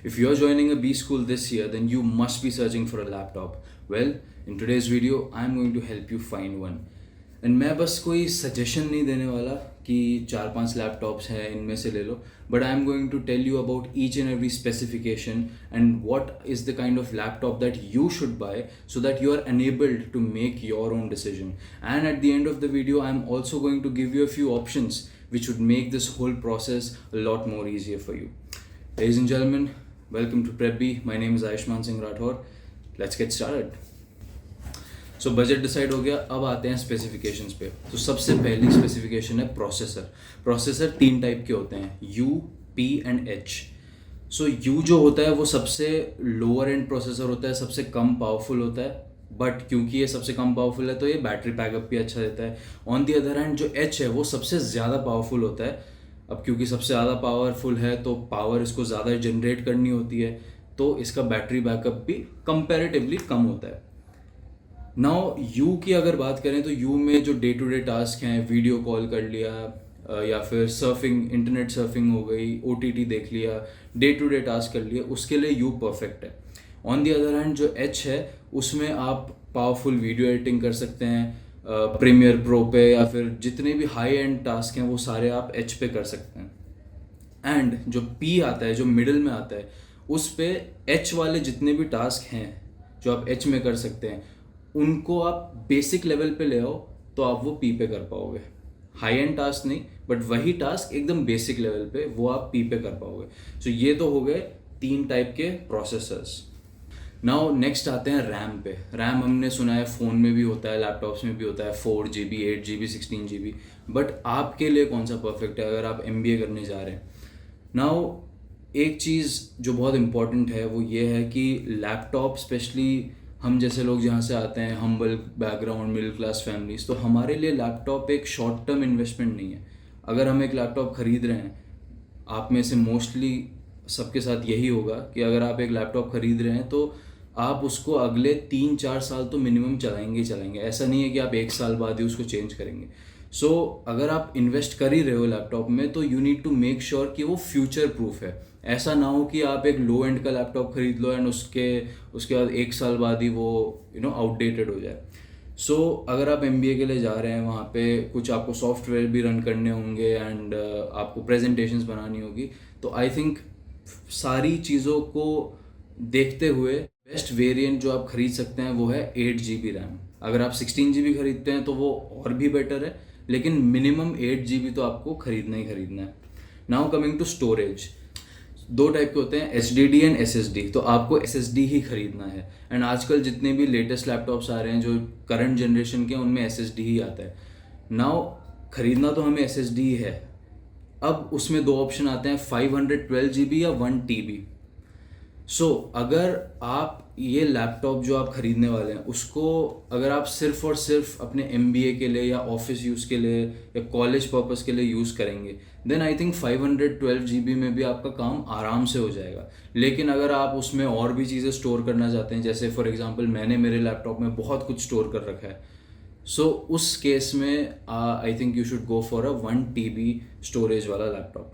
If you're joining a B school this year, then you must be searching for a laptop. Well, in today's video, I'm going to help you find one. And मैं बस कोई suggestion नहीं देने वाला कि 4-5 laptops हैं इनमें से ले लो, but I am going to tell you about each and every specification and what is the kind of laptop that you should buy so that you are enabled to make your own decision. And at the end of the video, I'm also going to give you a few options which would make this whole process a lot more easier for you. Ladies and gentlemen, welcome to PrepB. My name is Ayushman Singh Rathore. Let's get started. So budget decide हो गया, अब आते हैं specifications पे. तो सबसे पहली specification है प्रोसेसर. प्रोसेसर 3 टाइप के होते हैं, you, P and H. So you जो होता है वो सबसे लोअर एंड प्रोसेसर होता है, सबसे कम पावरफुल होता है. बट क्योंकि ये सबसे कम पावरफुल है तो ये बैटरी बैकअप भी अच्छा देता है. ऑन दी अदर हैंड जो एच है वो सबसे ज़्यादा पावरफुल होता है. अब क्योंकि सबसे ज़्यादा पावरफुल है तो पावर इसको ज़्यादा जनरेट करनी होती है, तो इसका बैटरी बैकअप भी कंपैरेटिवली कम होता है. नाउ यू की अगर बात करें तो यू में जो डे टू डे टास्क हैं, वीडियो कॉल कर लिया या फिर सर्फिंग, इंटरनेट सर्फिंग हो गई, OTT देख लिया, डे टू डे टास्क कर लिया, उसके लिए यू परफेक्ट है. ऑन दी अदर हैंड जो एच है उसमें आप पावरफुल वीडियो एडिटिंग कर सकते हैं, प्रीमियर प्रो पे या फिर जितने भी हाई एंड टास्क हैं वो सारे आप एच पे कर सकते हैं. एंड जो पी आता है, जो मिडिल में आता है, उस पे एच वाले जितने भी टास्क हैं जो आप एच में कर सकते हैं उनको आप बेसिक लेवल पे ले आओ तो आप वो पी पे कर पाओगे. हाई एंड टास्क नहीं, बट वही टास्क एकदम बेसिक लेवल पे वो आप पी पे कर पाओगे. सो ये तो हो गए 3 टाइप के प्रोसेसर्स. नाउ नेक्स्ट आते हैं रैम पे. रैम हमने सुना है फ़ोन में भी होता है, लैपटॉप्स में भी होता है, 4 GB, 8 GB, 16 GB. बट आपके लिए कौन सा परफेक्ट है अगर आप MBA करने जा रहे हैं? नाउ एक चीज़ जो बहुत इम्पॉर्टेंट है वो ये है कि लैपटॉप, स्पेशली हम जैसे लोग जहाँ से आते हैं, humble background, middle class families, तो हमारे लिए लैपटॉप एक शॉर्ट टर्म इन्वेस्टमेंट नहीं है. अगर हम एक लैपटॉप ख़रीद रहे हैं, आप में से मोस्टली सबके साथ यही होगा कि अगर आप एक लैपटॉप ख़रीद रहे हैं तो आप उसको अगले 3-4 साल तो मिनिमम चलाएंगे ही चलाएंगे. ऐसा नहीं है कि आप 1 साल बाद ही उसको चेंज करेंगे. सो अगर आप इन्वेस्ट कर ही रहे हो लैपटॉप में तो you need to make sure कि वो फ्यूचर प्रूफ है. ऐसा ना हो कि आप एक लो एंड का लैपटॉप खरीद लो एंड उसके बाद 1 साल बाद ही वो आउटडेटेड हो जाए. सो अगर आप MBA के लिए जा रहे हैं, वहाँ पे कुछ आपको सॉफ्टवेयर भी रन करने होंगे एंड आपको प्रेजेंटेशंस बनानी होगी, तो आई थिंक सारी चीज़ों को देखते हुए बेस्ट वेरिएंट जो आप खरीद सकते हैं वो है 8 GB रैम. अगर आप 16 GB खरीदते हैं तो वो और भी बेटर है, लेकिन मिनिमम 8 GB तो आपको खरीदना ही खरीदना है. Now coming to storage. 2 type के होते हैं, HDD एंड SSD. तो आपको SSD ही खरीदना है. एंड आजकल जितने भी लेटेस्ट लैपटॉप्स आ रहे हैं जो करंट जनरेशन के, उनमें SSD ही आता है. नाउ खरीदना तो हमें SSD ही है. अब उसमें 2 ऑप्शन आते हैं, 512 GB या 1 TB. सो अगर आप ये लैपटॉप जो आप ख़रीदने वाले हैं उसको अगर आप सिर्फ और सिर्फ अपने MBA के लिए या ऑफिस यूज़ के लिए या कॉलेज पर्पस के लिए यूज़ करेंगे, देन आई थिंक 512 GB में भी आपका काम आराम से हो जाएगा. लेकिन अगर आप उसमें और भी चीज़ें स्टोर करना चाहते हैं, जैसे फॉर एग्जांपल मैंने मेरे लैपटॉप में बहुत कुछ स्टोर कर रखा है, सो उस केस में आई think you should go for a 1 TB storage वाला लैपटॉप.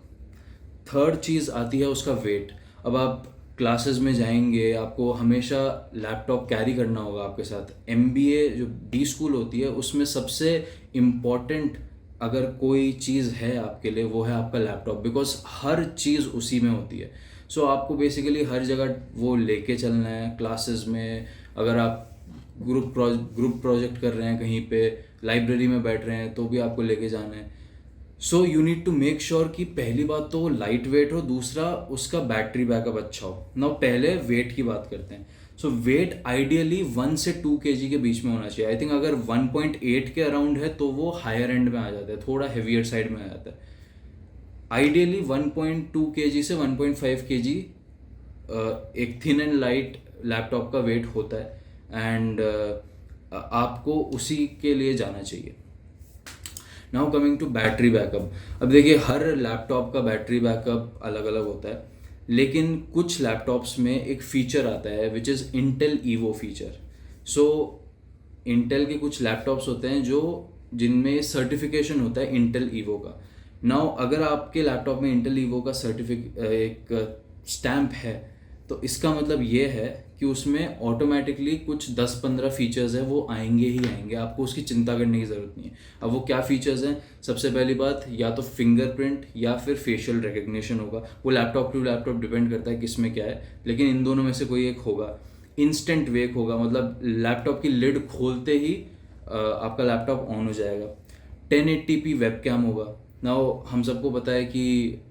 थर्ड चीज़ आती है उसका वेट. अब आप क्लासेस में जाएंगे, आपको हमेशा लैपटॉप कैरी करना होगा आपके साथ. MBA जो B स्कूल होती है उसमें सबसे इम्पॉर्टेंट अगर कोई चीज़ है आपके लिए वो है आपका लैपटॉप, बिकॉज हर चीज़ उसी में होती है. सो आपको बेसिकली हर जगह वो लेके चलना है. क्लासेस में अगर आप ग्रुप प्रोजेक्ट कर रहे हैं, कहीं पे लाइब्रेरी में बैठ रहे हैं तो भी आपको लेके जाना है. So you need to make sure कि पहली बात तो वो लाइट वेट हो, दूसरा उसका बैटरी बैकअप अच्छा हो. नाउ पहले वेट की बात करते हैं. सो वेट आइडियली 1 से 2 kg के बीच में होना चाहिए. आई थिंक अगर 1.8 के अराउंड है तो वो हायर एंड में आ जाता है, थोड़ा हैवियर साइड में आ जाता है. आइडियली 1.2 kg से 1.5 kg एक थिन एंड लाइट लैपटॉप का वेट होता है. एंड आपको उसी के लिए जाना चाहिए. Now coming to battery backup. अब देखिए हर लैपटॉप का बैटरी बैकअप अलग अलग होता है, लेकिन कुछ लैपटॉप्स में एक फ़ीचर आता है which is Intel evo feature. So Intel के कुछ लैपटॉप्स होते हैं जो जिनमें सर्टिफिकेशन होता है इंटेल ईवो का. नाउ अगर आपके लैपटॉप में इंटेल ईवो का एक स्टैम्प है तो इसका मतलब ये है कि उसमें ऑटोमेटिकली कुछ 10-15 फीचर्स हैं, वो आएंगे ही आएंगे, आपको उसकी चिंता करने की ज़रूरत नहीं है। अब वो क्या फीचर्स हैं? सबसे पहली बात, या तो फिंगरप्रिंट या फिर फेशियल रिकग्निशन होगा। वो लैपटॉप टू लैपटॉप डिपेंड करता है किस में क्या है, लेकिन इन दोनों में से कोई एक होगा। इंस्टेंट वेक होगा, मतलब लैपटॉप की लिड खोलते ही आपका लैपटॉप ऑन हो जाएगा। 1080p वेबकैम होगा। नाउ हम सबको पता है कि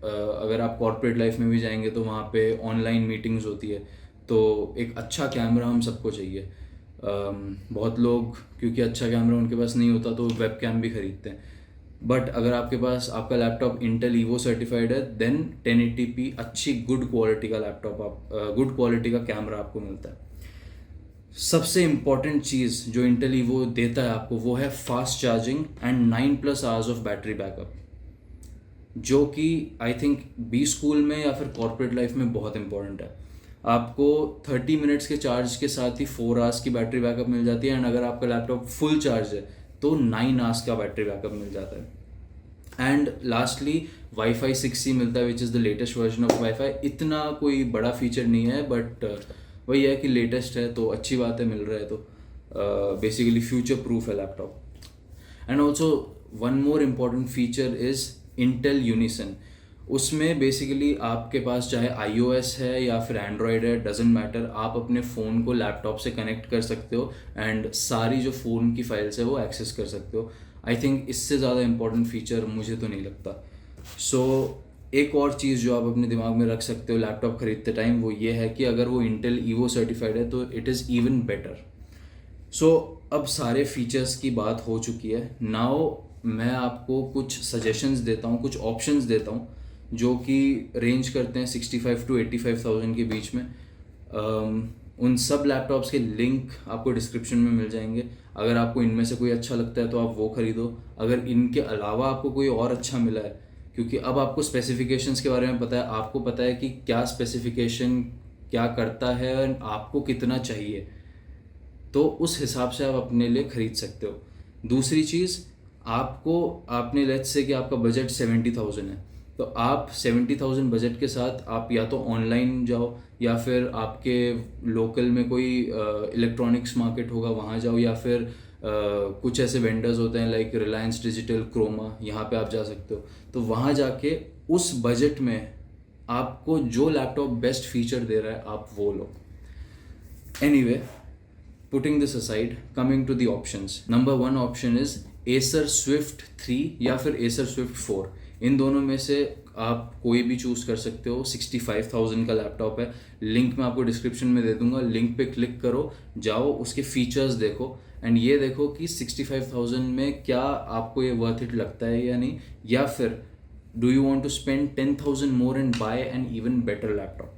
अगर आप कॉर्पोरेट लाइफ में भी जाएंगे तो वहाँ पे ऑनलाइन मीटिंग्स होती है, तो एक अच्छा कैमरा हम सबको चाहिए। बहुत लोग क्योंकि अच्छा कैमरा उनके पास नहीं होता तो वेबकैम भी खरीदते हैं। बट अगर आपके पास आपका लैपटॉप इंटेल ईवो सर्टिफाइड है, देन 1080p अच्छी गुड क्वालिटी का लैपटॉप, आप गुड क्वालिटी का कैमरा आपको मिलता है। सबसे इम्पॉर्टेंट चीज़ जो इंटेल ईवो देता है आपको, वो है fast charging and 9+ hours of battery backup, जो कि आई थिंक बी स्कूल में या फिर कॉर्पोरेट लाइफ में बहुत इंपॉर्टेंट है। आपको 30 मिनट्स के चार्ज के साथ ही 4 आवर्स की बैटरी बैकअप मिल जाती है, एंड अगर आपका लैपटॉप फुल चार्ज है तो 9 आवर्स का बैटरी बैकअप मिल जाता है। एंड लास्टली वाईफाई 6E मिलता है, which is the latest version of wifi. इतना कोई बड़ा फीचर नहीं है, बट वही है कि लेटेस्ट है तो अच्छी बात है, मिल रहा है तो बेसिकली फ्यूचर प्रूफ है laptop. And also one more important feature is Intel unison. उसमें बेसिकली आपके पास चाहे iOS है या फिर एंड्रॉयड है, डजेंट मैटर, आप अपने फ़ोन को लैपटॉप से कनेक्ट कर सकते हो एंड सारी जो फ़ोन की फाइल्स है वो एक्सेस कर सकते हो। आई थिंक इससे ज़्यादा इम्पॉर्टेंट फीचर मुझे तो नहीं लगता। सो एक और चीज़ जो आप अपने दिमाग में रख सकते हो लैपटॉप खरीदते टाइम, वो ये है कि अगर वो इंटेल ईवो सर्टिफाइड है तो इट इज़ इवन बेटर। सो अब सारे फीचर्स की बात हो चुकी है। नाउ मैं आपको कुछ सजेशंस देता हूँ, कुछ ऑप्शंस देता हूँ जो कि रेंज करते हैं 65 to 85,000 के बीच में। उन सब लैपटॉप्स के लिंक आपको डिस्क्रिप्शन में मिल जाएंगे। अगर आपको इनमें से कोई अच्छा लगता है तो आप वो खरीदो। अगर इनके अलावा आपको कोई और अच्छा मिला है, क्योंकि अब आपको स्पेसिफिकेशंस के बारे में पता है, आपको पता है कि क्या स्पेसिफिकेशन क्या करता है और आपको कितना चाहिए, तो उस हिसाब से आप अपने लिए खरीद सकते हो। दूसरी चीज़, आपने लेट्स से कि आपका बजट 70,000 है, तो आप 70,000 बजट के साथ आप या तो ऑनलाइन जाओ या फिर आपके लोकल में कोई इलेक्ट्रॉनिक्स मार्केट होगा वहाँ जाओ, या फिर कुछ ऐसे वेंडर्स होते हैं लाइक रिलायंस डिजिटल, क्रोमा, यहाँ पे आप जा सकते हो। तो वहाँ जाके उस बजट में आपको जो लैपटॉप बेस्ट फीचर दे रहा है आप वो लो। Anyway, putting this aside, coming to the options. Number 1 option is Acer Swift 3 या फिर Acer Swift 4। इन दोनों में से आप कोई भी चूज़ कर सकते हो। 65,000 का लैपटॉप है। लिंक मैं आपको डिस्क्रिप्शन में दे दूंगा, लिंक पे क्लिक करो, जाओ उसके फीचर्स देखो एंड ये देखो कि 65,000 में क्या आपको ये वर्थ इट लगता है या नहीं, या फिर do you want to spend 10,000 more and buy an even better laptop.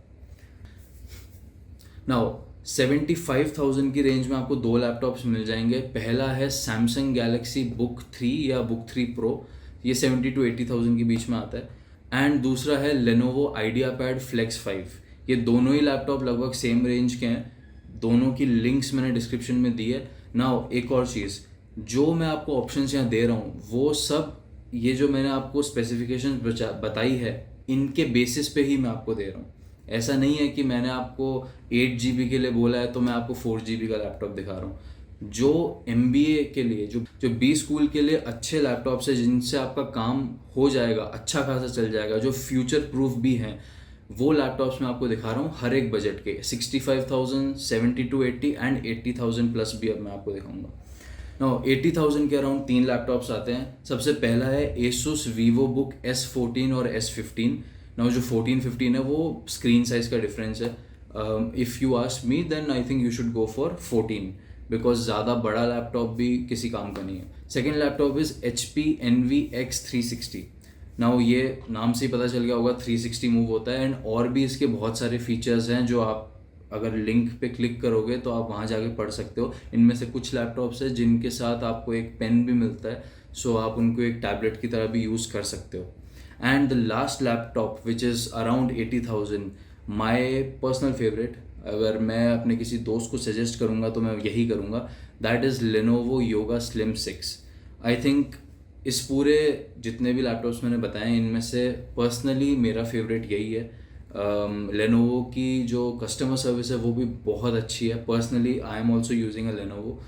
Now 75,000 की रेंज में आपको 2 लैपटॉप्स मिल जाएंगे। पहला है सैमसंग गैलेक्सी बुक 3 या बुक 3 प्रो, ये 70 to 80,000 के बीच में आता है। एंड दूसरा है लेनोवो आइडियापैड फ्लेक्स 5। ये दोनों ही लैपटॉप लगभग सेम रेंज के हैं। दोनों की लिंक्स मैंने डिस्क्रिप्शन में दी है। नाउ एक और चीज़, जो मैं आपको ऑप्शंस यहाँ दे रहा हूँ वो सब, ये जो मैंने आपको स्पेसिफिकेशन बताई है, इनके बेसिस पे ही मैं आपको दे रहा हूँ। ऐसा नहीं है कि मैंने आपको 8 GB के लिए बोला है तो मैं आपको 4 GB का लैपटॉप दिखा रहा हूँ। जो MBA के लिए, जो बी स्कूल के लिए अच्छे लैपटॉप्स है जिनसे आपका काम हो जाएगा, अच्छा खासा चल जाएगा, जो फ्यूचर प्रूफ भी हैं, वो लैपटॉप्स मैं आपको दिखा रहा हूँ हर एक बजट के। 65,000, 70 to 80 एंड 80,000 प्लस भी अब मैं आपको दिखाऊंगा। नो 80,000 के अराउंड 3 लैपटॉप्स आते हैं। सबसे पहला है Asus VivoBook S14 और S15। नाउ जो 14-15 है वो स्क्रीन साइज का डिफरेंस है। If you ask me then I think you should go for 14, because ज़्यादा बड़ा लैपटॉप भी किसी काम का नहीं है। Second laptop is HP Envy X360। Now ये नाम से ही पता चल गया होगा 360 मूव होता है, एंड और भी इसके बहुत सारे फीचर्स हैं जो आप अगर लिंक पे क्लिक करोगे तो आप वहाँ जाके पढ़ सकते हो। इनमें से कुछ लैपटॉप्स हैं जिनके साथ आपको एक पेन भी मिलता है, सो आप उनको एक टैबलेट की तरह भी यूज़ कर सकते हो। And the last laptop which is around 80,000, my personal favourite, अगर मैं अपने किसी दोस्त को सजेस्ट करूँगा तो मैं यही करूँगा, that is Lenovo yoga slim 6। I think इस पूरे जितने भी लैपटॉप्स मैंने बताए इनमें से पर्सनली मेरा फेवरेट यही है। लेनोवो की जो कस्टमर सर्विस है वो भी बहुत अच्छी है. Personally I am also using a Lenovo.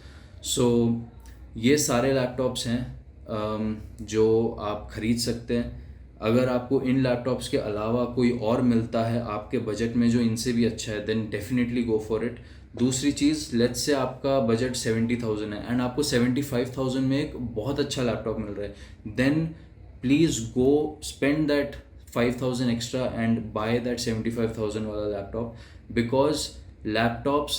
So ये सारे लैपटॉप्स हैं जो आप ख़रीद सकते हैं. अगर आपको इन लैपटॉप्स के अलावा कोई और मिलता है आपके बजट में जो इनसे भी अच्छा है, then definitely go for it. दूसरी चीज़, लेट्स से आपका बजट 70,000 है एंड आपको 75,000 में एक बहुत अच्छा लैपटॉप मिल रहा है, then please go spend that 5,000 extra and buy that 75,000 wala laptop, because laptops,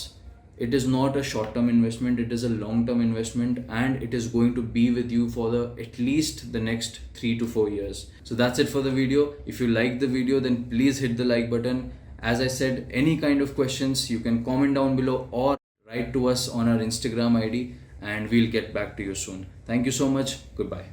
it is not a short term investment, it is a long term investment, and it is going to be with you for the at least the next 3 to 4 years. So that's it for the video. If you like the video, then please hit the like button. As I said, any kind of questions you can comment down below or write to us on our Instagram ID, and we'll get back to you soon. Thank you so much. Goodbye.